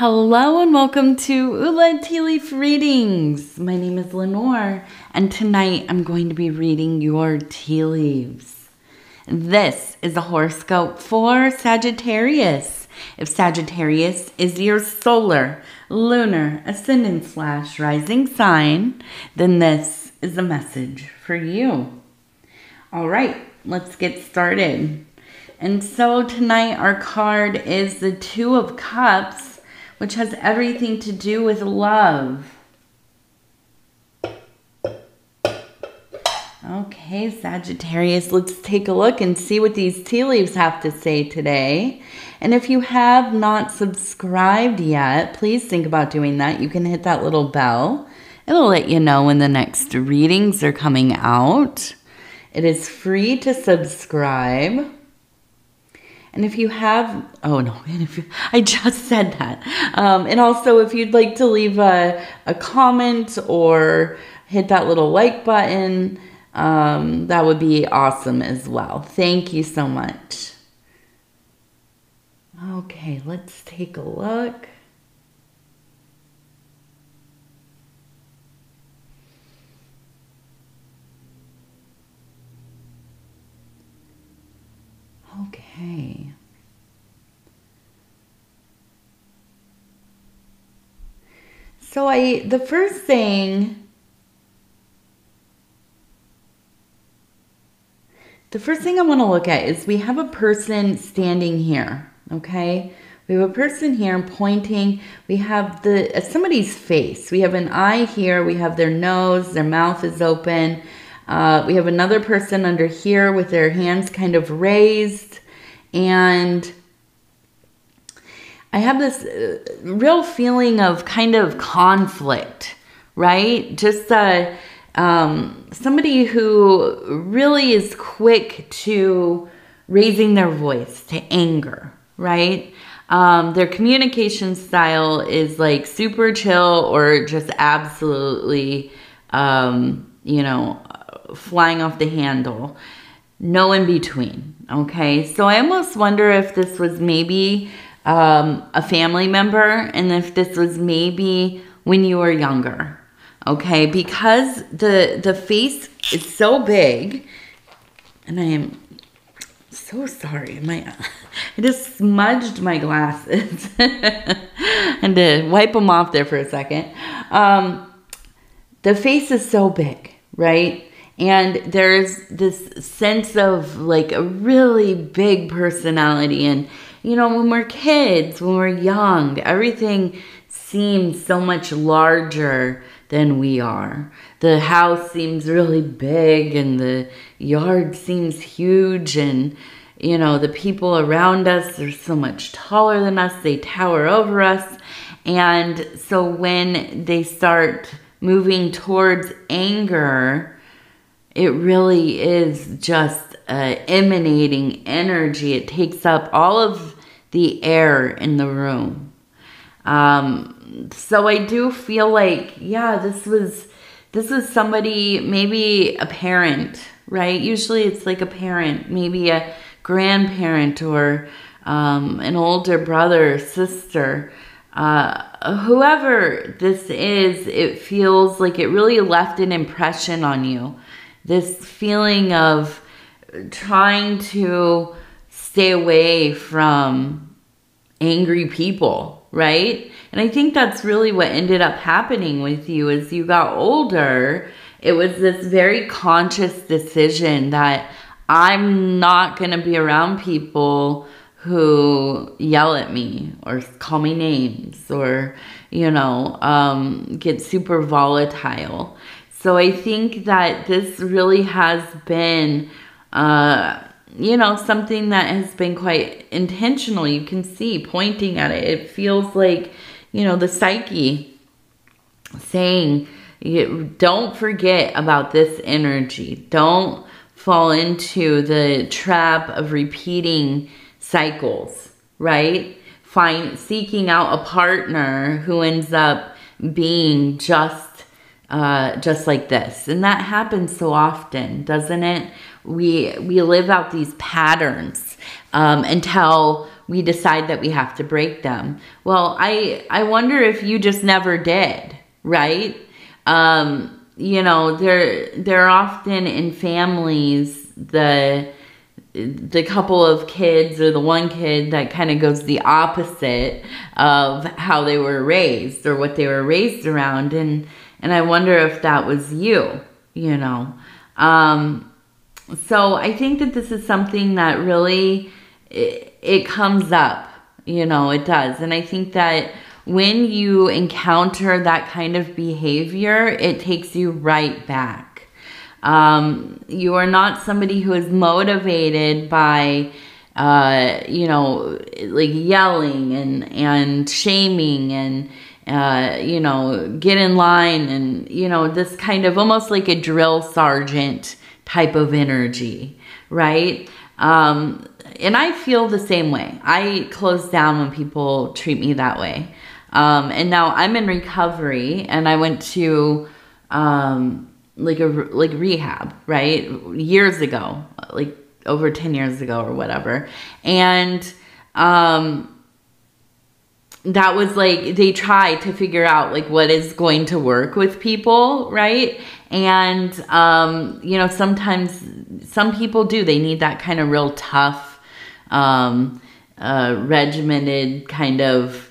Hello and welcome to Ula Tea Leaf Readings. My name is Lenore and tonight I'm going to be reading your tea leaves. This is a horoscope for Sagittarius. If Sagittarius is your solar, lunar, ascendant / rising sign, then this is a message for you. All right, let's get started. And so tonight our card is the Two of Cups, which has everything to do with love. Okay, Sagittarius, let's take a look and see what these tea leaves have to say today. And if you have not subscribed yet, please think about doing that. You can hit that little bell. It'll let you know when the next readings are coming out. It is free to subscribe. And if you have, I just said that. And also if you'd like to leave a comment or hit that little like button, that would be awesome as well. Thank you so much. Okay, let's take a look. Okay. So the first thing I want to look at is we have a person standing here, okay? We have a person here pointing. We have somebody's face. We have an eye here. We have their nose. Their mouth is open. We have another person under here with their hands kind of raised. And I have this real feeling of kind of conflict, right? Just somebody who really is quick to raising their voice, to anger, right? Their communication style is like super chill or just absolutely, flying off the handle. No in between, okay? So I almost wonder if this was maybe a family member and if this was maybe when you were younger, okay? Because the face is so big, and I am so sorry. I just smudged my glasses and to wipe them off there for a second. The face is so big, right? And there's this sense of like a really big personality. And, when we're kids, when we're young, everything seems so much larger than we are. The house seems really big and the yard seems huge. And, the people around us are so much taller than us. They tower over us. And so when they start moving towards anger, it really is just emanating energy. It takes up all of the air in the room. So I do feel like, yeah, this was somebody, maybe a parent, right? Usually it's like a parent, maybe a grandparent or an older brother or sister. Whoever this is, it feels like it really left an impression on you. This feeling of trying to stay away from angry people, right? And I think that's really what ended up happening with you as you got older. It was this very conscious decision that I'm not going to be around people who yell at me or call me names or, get super volatile. So I think that this really has been, something that has been quite intentional. You can see pointing at it. It feels like, the psyche saying, don't forget about this energy. Don't fall into the trap of repeating cycles, right? Seeking out a partner who ends up being just like this. And that happens so often, doesn't it? We live out these patterns until we decide that we have to break them. Well, I wonder if you just never did, right? You know, they're often in families, the couple of kids or the one kid that kind of goes the opposite of how they were raised or what they were raised around. And I wonder if that was you, you know. So I think that this is something that really, it comes up, you know, it does. And I think that when you encounter that kind of behavior, it takes you right back. You are not somebody who is motivated by, you know, like yelling and shaming and, you know, get in line and, you know, this kind of almost like a drill sergeant type of energy, right? And I feel the same way. I close down when people treat me that way. And now I'm in recovery, and I went to like rehab, right? Years ago, like over 10 years ago or whatever. And that was like, they try to figure out like what is going to work with people, right? And you know, sometimes some people do, they need that kind of real tough, regimented kind of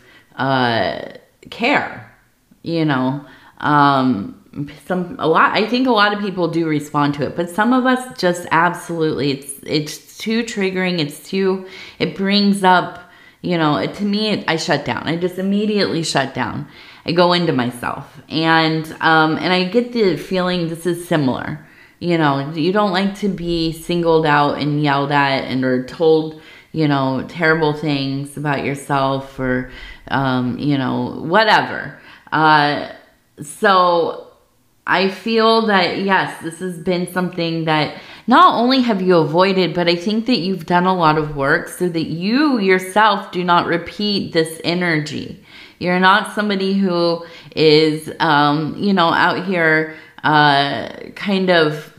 care, you know. I think a lot of people do respond to it, but some of us just absolutely, it's too triggering. It brings up, you know, to me, I shut down. I just immediately shut down. I go into myself, and I get the feeling this is similar. You know, you don't like to be singled out and yelled at and or told, you know, terrible things about yourself or, you know, whatever. So I feel that, yes, this has been something that not only have you avoided, but I think that you've done a lot of work so that you yourself do not repeat this energy. You're not somebody who is, you know, out here kind of,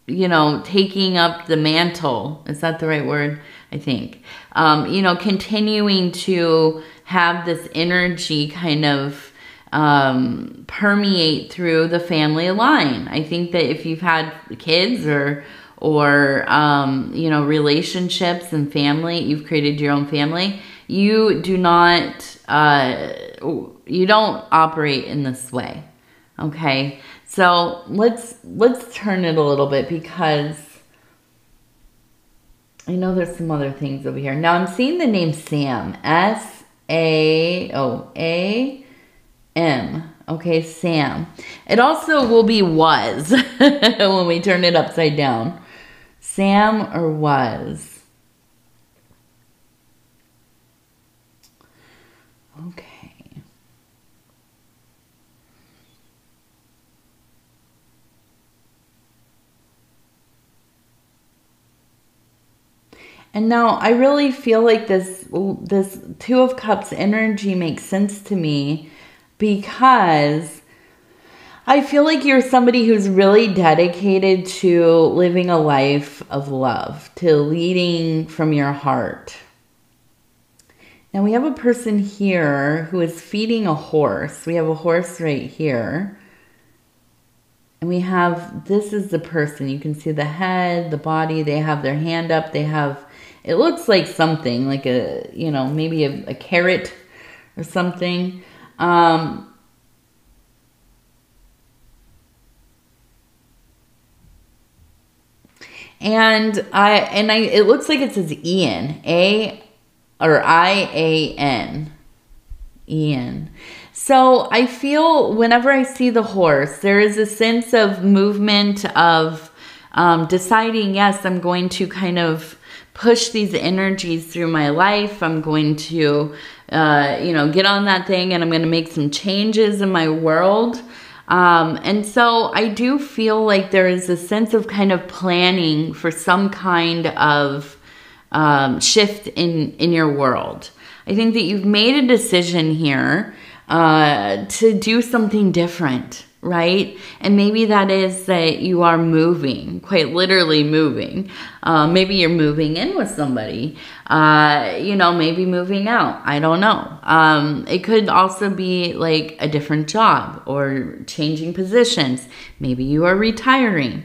you know, taking up the mantle. Is that the right word? I think. You know, continuing to have this energy kind of permeate through the family line. I think that if you've had kids or you know, relationships and family, you've created your own family, you do not, you don't operate in this way. Okay. So let's turn it a little bit, because I know there's some other things over here. Now I'm seeing the name Sam, S-A-O-A-M. Okay, Sam. It also will be was when we turn it upside down. Sam or was. Okay. And now I really feel like this Two of Cups energy makes sense to me, because I feel like you're somebody who's really dedicated to living a life of love, to leading from your heart. Now we have a person here who is feeding a horse. We have a horse right here. And we have, this is the person. You can see the head, the body. They have their hand up. They have, it looks like something, like a, you know, maybe a carrot or something. It looks like it says Ian, I-A-N, Ian. So I feel whenever I see the horse, there is a sense of movement of deciding, yes, I'm going to kind of push these energies through my life. I'm going to, you know, get on that thing, and I'm going to make some changes in my world. And so I do feel like there is a sense of kind of planning for some kind of shift in your world. I think that you've made a decision here to do something different, right? And maybe that is that you are moving, quite literally moving. Maybe you're moving in with somebody, you know, maybe moving out. I don't know. It could also be like a different job or changing positions. Maybe you are retiring.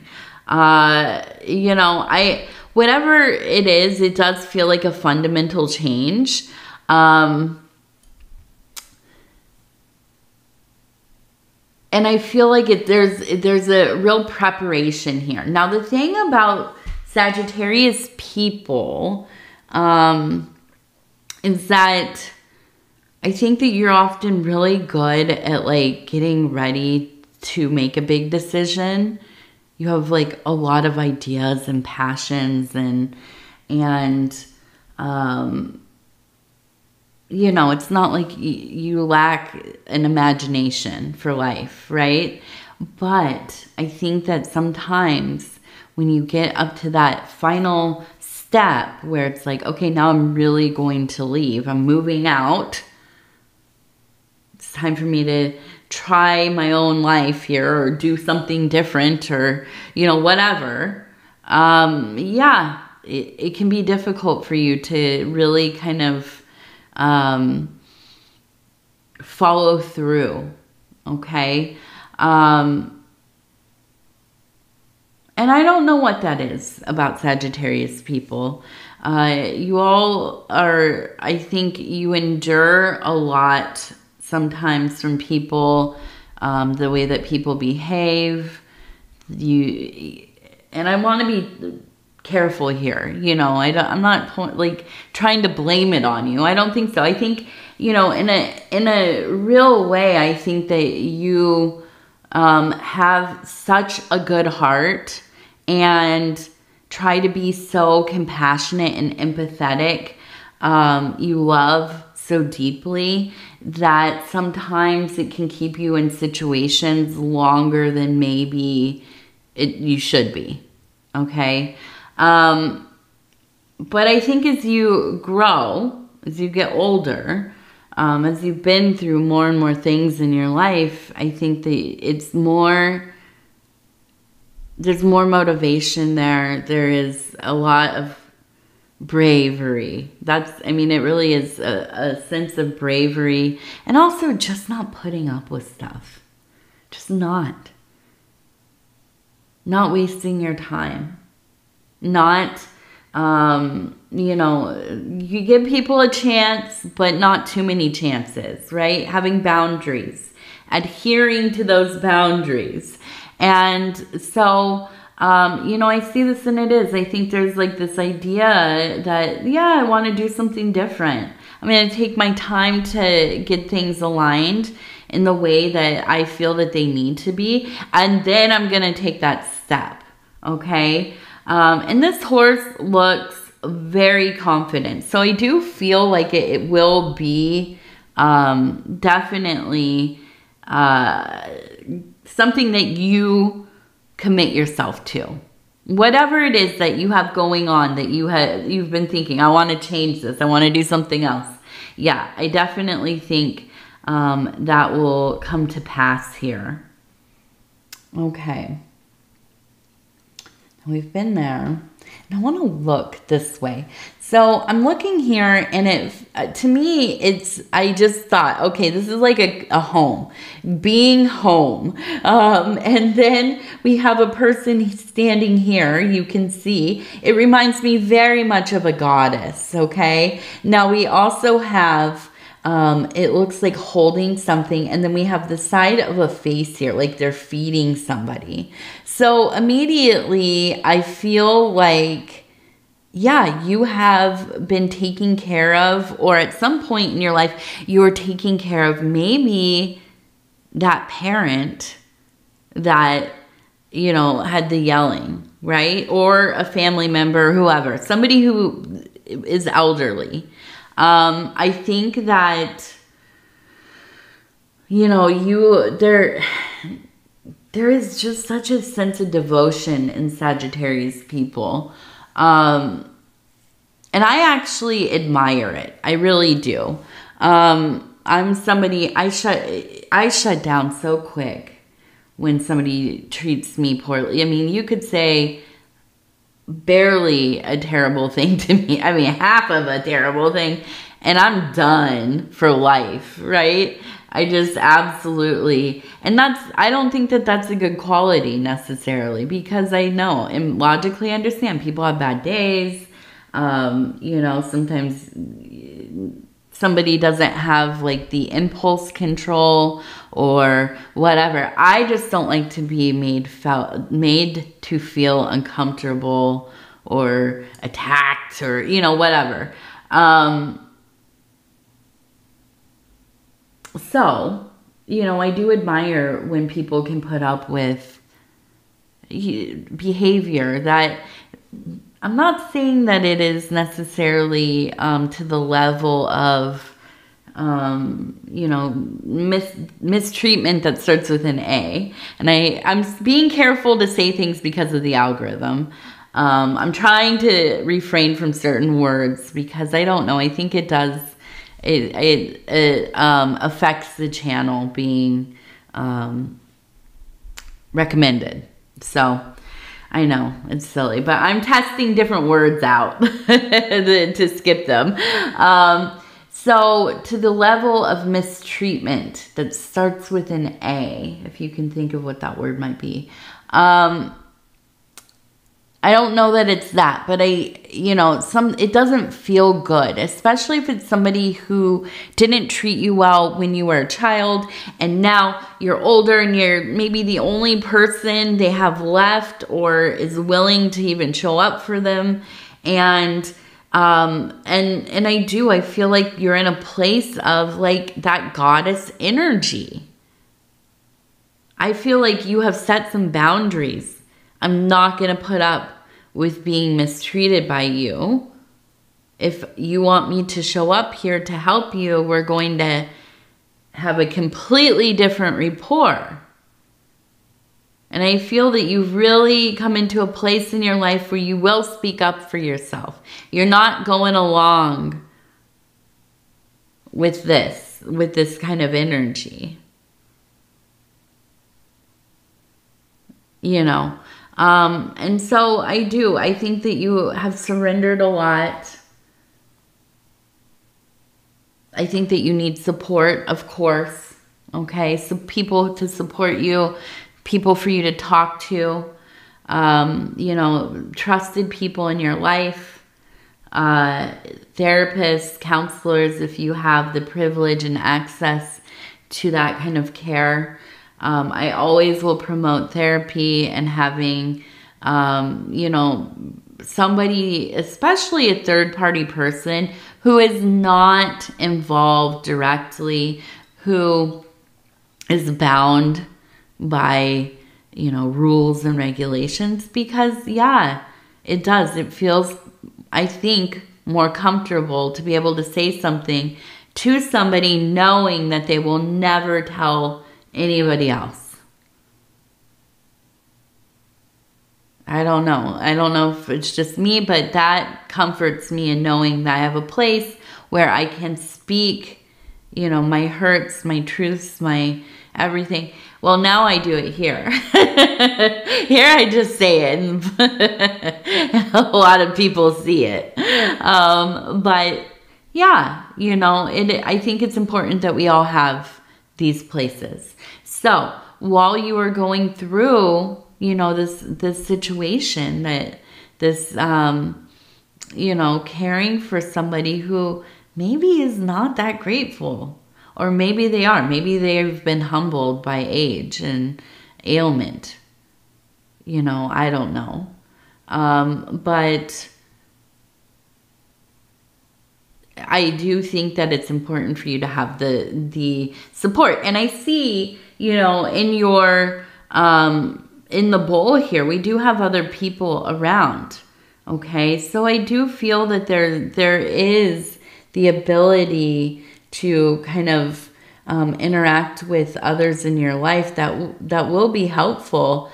You know, whatever it is, it does feel like a fundamental change. And I feel like there's a real preparation here. Now, the thing about Sagittarius people is that I think that you're often really good at like getting ready to make a big decision. You have like a lot of ideas and passions and you know, it's not like you lack an imagination for life, right? But I think that sometimes when you get up to that final step where it's like, okay, now I'm really going to leave. I'm moving out. It's time for me to try my own life here or do something different or, you know, whatever. Yeah, it can be difficult for you to really kind of follow through, okay? And I don't know what that is about Sagittarius people. You all are, I think you endure a lot sometimes from people, the way that people behave. And I want to be careful here, you know. I'm not like trying to blame it on you. I don't think so. I think, you know, in a real way, I think that you have such a good heart and try to be so compassionate and empathetic. You love so deeply that sometimes it can keep you in situations longer than maybe you should be, okay? But I think as you grow, as you get older, as you've been through more and more things in your life, I think that there's more motivation there. There is a lot of bravery. I mean, it really is a sense of bravery and also just not putting up with stuff. Just not wasting your time. Not, you know, you give people a chance, but not too many chances, right? Having boundaries, adhering to those boundaries. And so, you know, I see this and it is. I think there's like this idea that, yeah, I want to do something different. I'm going to take my time to get things aligned in the way that I feel that they need to be. And then I'm going to take that step, okay? And this horse looks very confident. So I do feel like it will be definitely something that you commit yourself to. Whatever it is that you have going on that you've been thinking, I want to change this. I want to do something else. Yeah, I definitely think that will come to pass here. Okay. We've been there. And I want to look this way. So I'm looking here and to me, I just thought, okay, this is like a home, being home. And then we have a person standing here. You can see it reminds me very much of a goddess. Okay. Now we also have, it looks like holding something. And then we have the side of a face here, like they're feeding somebody. So immediately I feel like, yeah, you have been taken care of, or at some point in your life, you were taking care of maybe that parent that, you know, had the yelling, right? Or a family member, whoever, somebody who is elderly. I think that, you know, there is just such a sense of devotion in Sagittarius people. And I actually admire it. I really do. I'm somebody, I shut down so quick when somebody treats me poorly. I mean, you could say barely a terrible thing to me. I mean, half of a terrible thing, and I'm done for life, right? I just absolutely, and I don't think that that's a good quality necessarily, because I know and logically understand people have bad days. You know, sometimes somebody doesn't have like the impulse control or whatever. I just don't like to be made to feel uncomfortable or attacked or, you know, whatever. So, you know, I do admire when people can put up with behavior that, I'm not saying that it is necessarily to the level of, you know, mistreatment that starts with an A. And I'm being careful to say things because of the algorithm. I'm trying to refrain from certain words because I don't know. I think it does. It affects the channel being recommended. So I know it's silly, but I'm testing different words out to skip them. So to the level of mistreatment that starts with an A, if you can think of what that word might be. I don't know that it's that, but you know, it doesn't feel good, especially if it's somebody who didn't treat you well when you were a child, and now you're older and you're maybe the only person they have left or is willing to even show up for them. And I feel like you're in a place of like that goddess energy. I feel like you have set some boundaries. I'm not going to put up with being mistreated by you. If you want me to show up here to help you, we're going to have a completely different rapport. And I feel that you've really come into a place in your life where you will speak up for yourself. You're not going along with this kind of energy. You know, and so I think that you have surrendered a lot. I think that you need support, of course. Okay, so people to support you, people for you to talk to, you know, trusted people in your life, therapists, counselors, if you have the privilege and access to that kind of care. I always will promote therapy and having, you know, somebody, especially a third-party person who is not involved directly, who is bound by, you know, rules and regulations, because, yeah, it does. It feels, I think, more comfortable to be able to say something to somebody knowing that they will never tell anybody else. I don't know. I don't know if it's just me, but that comforts me in knowing that I have a place where I can speak, you know, my hurts, my truths, my everything. Well, now I do it here. Here I just say it, and a lot of people see it. But yeah, you know, I think it's important that we all have these places. So while you are going through, you know, this situation, you know, caring for somebody who maybe is not that grateful, or maybe they are, maybe they've been humbled by age and ailment, you know, I don't know. But I do think that it's important for you to have the support. And I see, you know, in your, in the bowl here, we do have other people around. Okay. So I do feel that there is the ability to kind of, interact with others in your life that will be helpful.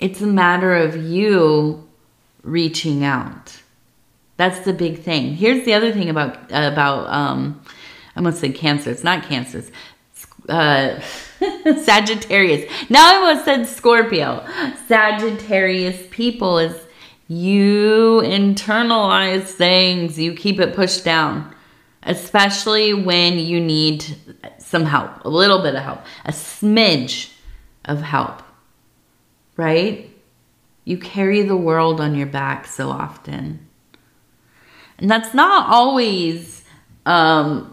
It's a matter of you reaching out. That's the big thing. Here's the other thing about I almost said Cancer. It's not Cancer. Sagittarius. Now I almost said Scorpio. Sagittarius people is you internalize things. You keep it pushed down. Especially when you need some help. A little bit of help. A smidge of help. Right? You carry the world on your back so often. And that's not always a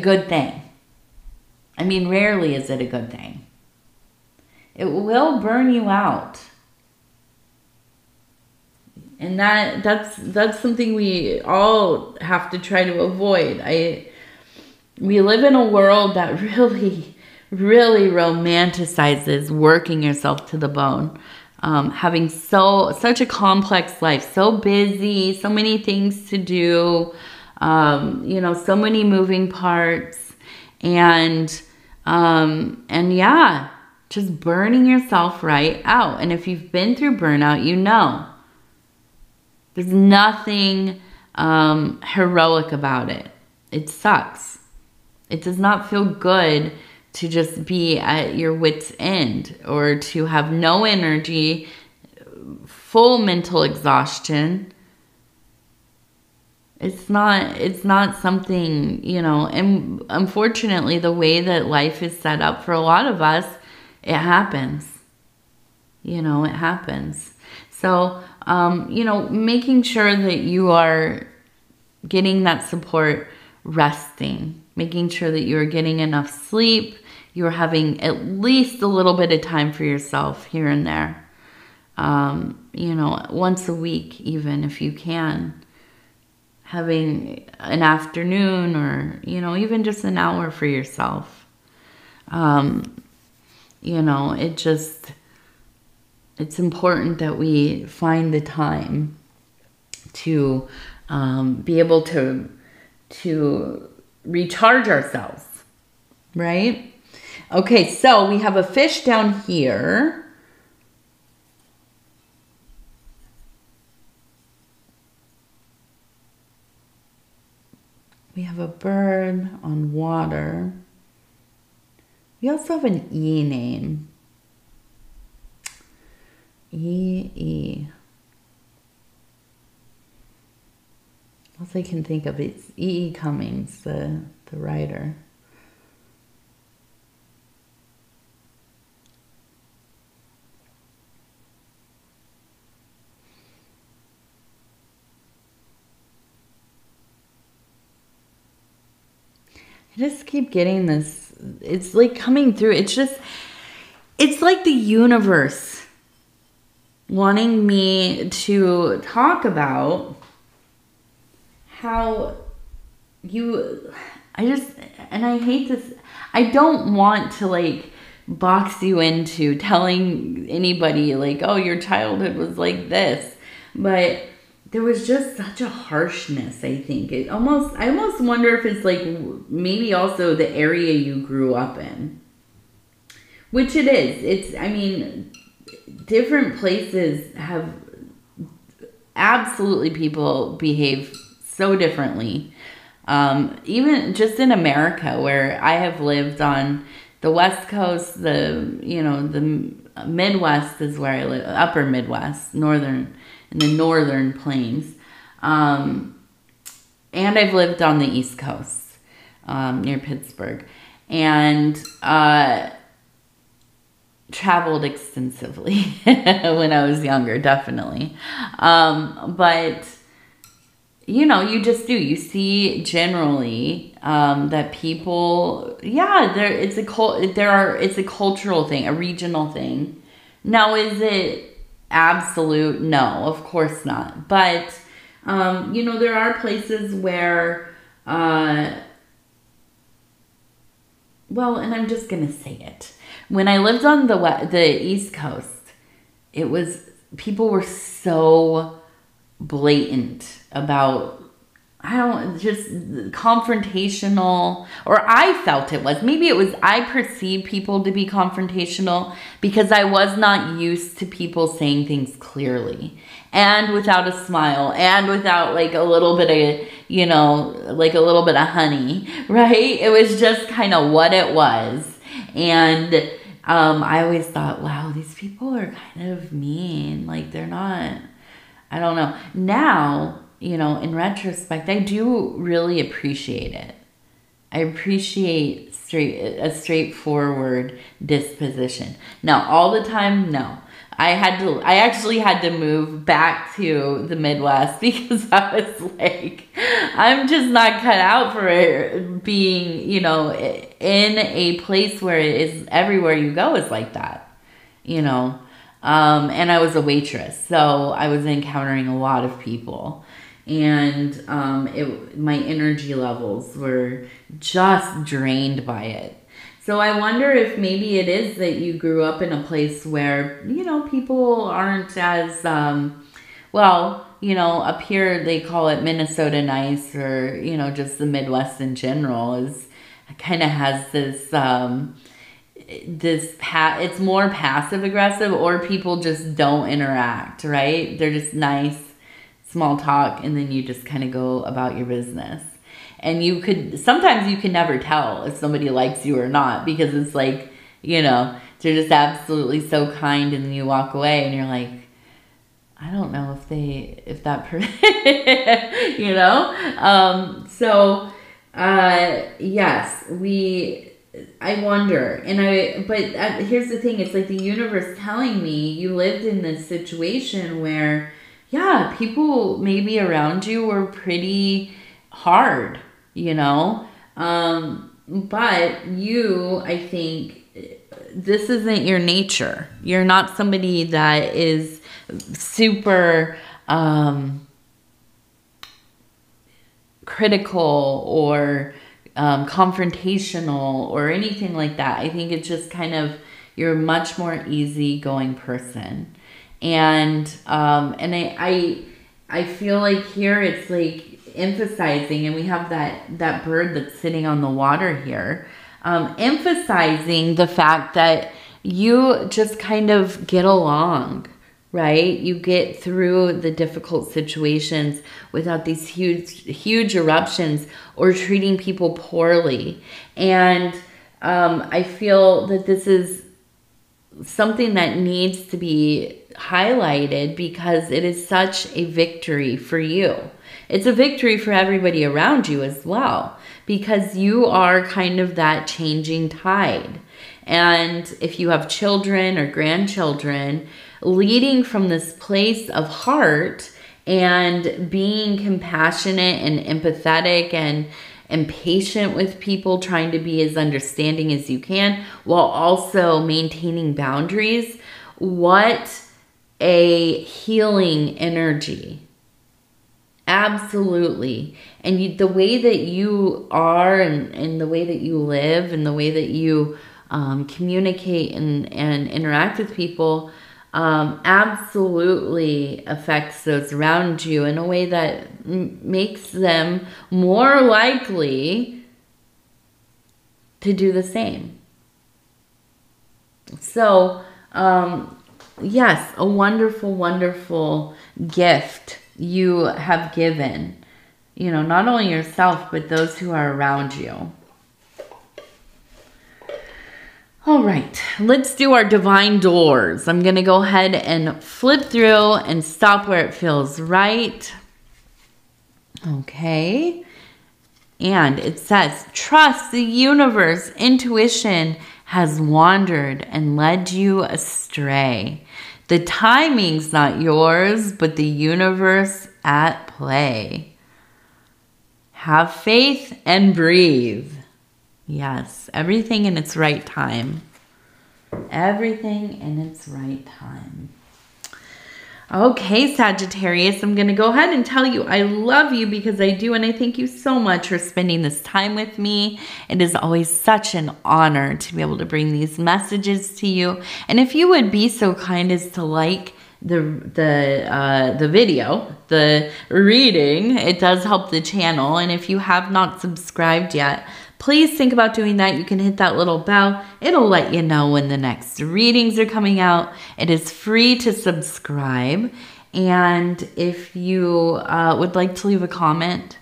good thing. I mean, rarely is it a good thing. It will burn you out. And that's something we all have to try to avoid. We live in a world that really, really romanticizes working yourself to the bone. Having such a complex life, so busy, so many things to do, you know, so many moving parts, and yeah, just burning yourself right out. And if you've been through burnout, you know, there's nothing heroic about it. It sucks. It does not feel good to just be at your wit's end or to have no energy, full mental exhaustion. It's not something, you know, and unfortunately the way that life is set up for a lot of us, it happens. You know, it happens. So, you know, making sure that you are getting that support, resting, making sure that you're getting enough sleep, you're having at least a little bit of time for yourself here and there. You know, once a week, even if you can. Having an afternoon or, you know, even just an hour for yourself. You know, it's important that we find the time to be able to recharge ourselves, right? Okay, so we have a fish down here. We have a bird on water. We also have an E name. E. All I can think of is E. Cummings, the writer. I just keep getting this. It's like coming through. It's like the universe wanting me to talk about how and I hate this. I don't want to like box you into telling anybody like, oh, your childhood was like this, but there was just such a harshness, I think. I almost wonder if it's like maybe also the area you grew up in. Which it is. I mean, different places have absolutely people behave so differently. Even just in America, where I have lived on the West Coast, the Midwest is where I live, upper Midwest, in the northern plains. And I've lived on the East Coast, near Pittsburgh. And traveled extensively when I was younger, definitely. But, you know, you just do. You see generally that people, yeah, it's a cultural thing, a regional thing. Now, is it absolute? No, of course not. But, you know, there are places where, well, and I'm just going to say it. When I lived on the East Coast, people were so blatant about, just confrontational, or I felt it was. Maybe it was, I perceived people to be confrontational because I was not used to people saying things clearly and without a smile and without like a little bit of, like a little bit of honey, right? It was just kind of what it was. And I always thought, wow, these people are kind of mean. Like, they're not, I don't know. Now, you know, in retrospect, I do really appreciate it. I appreciate a straightforward disposition. Now, all the time, no. I actually had to move back to the Midwest because I was like, I'm just not cut out for it being, you know, in a place where it is everywhere you go is like that, you know. And I was a waitress, so I was encountering a lot of people. And my energy levels were just drained by it. So I wonder if maybe it is that you grew up in a place where, you know, people aren't as, well, you know, up here they call it Minnesota nice, or, you know, just the Midwest in general is kind of has this, it's more passive aggressive, or people just don't interact, right? They're just nice, small talk, and then you just kind of go about your business. And sometimes you can never tell if somebody likes you or not, because it's like, you know, they're just absolutely so kind, and then you walk away and you're like, I don't know if that person, you know? Yes, I wonder, but here's the thing, it's like the universe telling me you lived in this situation where, yeah, people maybe around you were pretty hard, you know, but you, I think, this isn't your nature. You're not somebody that is super critical or confrontational or anything like that. I think it's just kind of, you're a much more easygoing person. And I feel like here it's like emphasizing, and we have that bird that's sitting on the water here, emphasizing the fact that you just kind of get along, right? You get through the difficult situations without these huge eruptions or treating people poorly. And I feel that this is something that needs to be highlighted because it is such a victory for you. It's a victory for everybody around you as well, because you are kind of that changing tide. And if you have children or grandchildren, leading from this place of heart and being compassionate and empathetic and patient with people, trying to be as understanding as you can while also maintaining boundaries, what a healing energy. Absolutely. And the way that you are and the way that you live and the way that you communicate and interact with people absolutely affects those around you in a way that makes them more likely to do the same. So, yes, a wonderful, wonderful gift you have given, you know, not only yourself, but those who are around you. All right, let's do our divine doors. I'm going to go ahead and flip through and stop where it feels right. Okay. And it says, trust the universe. Intuition has wandered and led you astray. The timing's not yours, but the universe at play. Have faith and breathe. Yes, everything in its right time. Everything in its right time. Okay, Sagittarius, I'm going to go ahead and tell you I love you because I do, and I thank you so much for spending this time with me. It is always such an honor to be able to bring these messages to you. And if you would be so kind as to like the video, the reading, it does help the channel. And if you have not subscribed yet, please think about doing that. You can hit that little bell. It'll let you know when the next readings are coming out. It is free to subscribe. And if you would like to leave a comment,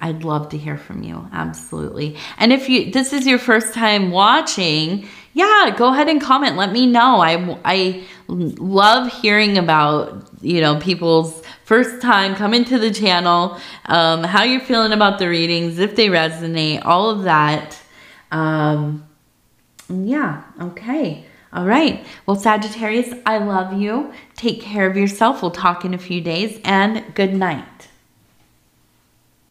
I'd love to hear from you. Absolutely. And if this is your first time watching, yeah, go ahead and comment. Let me know. I love hearing about, you know, people's first time coming to the channel, how you're feeling about the readings, if they resonate, all of that. Yeah, okay. All right. Well, Sagittarius, I love you. Take care of yourself. We'll talk in a few days, and good night.